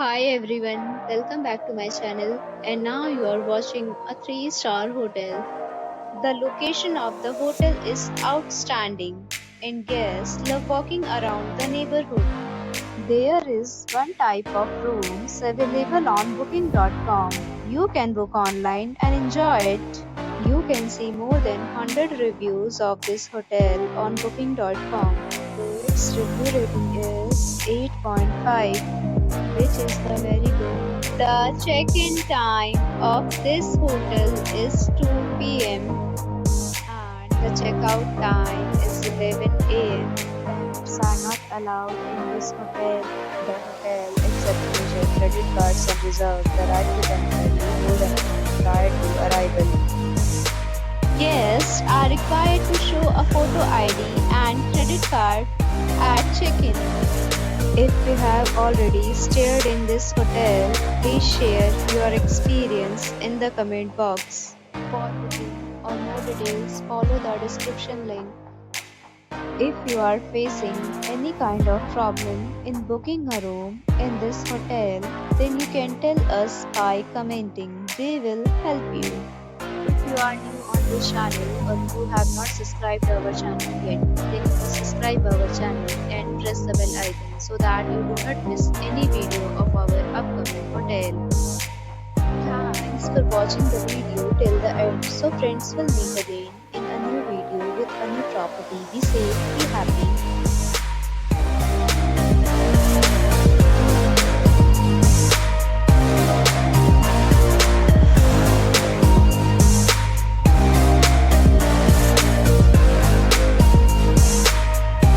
Hi everyone, welcome back to my channel. And now you are watching a 3-star hotel. The location of the hotel is outstanding and guests love walking around the neighborhood. There is one type of rooms available on booking.com. You can book online and enjoy it. You can see more than 100 reviews of this hotel on booking.com. Its review rating is 8.5, which is the very good. The check-in time of this hotel is 2 p.m. and the checkout time is 11 a.m. Pets are not allowed in this hotel. The hotel accepts major credit cards and reserves the right to temporarily hold an amount prior to arrival. Guests are required to show a photo ID and credit card at check-in. If you have already stayed in this hotel, please share your experience in the comment box. For booking or more details, follow the description link. If you are facing any kind of problem in booking a room in this hotel, then you can tell us by commenting. We will help you. If you are new on this channel or you have not subscribed our channel yet, then please subscribe our channel and press the bell icon so that you do not miss any video of our upcoming hotel. Thanks for watching the video till the end. So friends, will meet again in a new video with a new property. Be safe, be happy.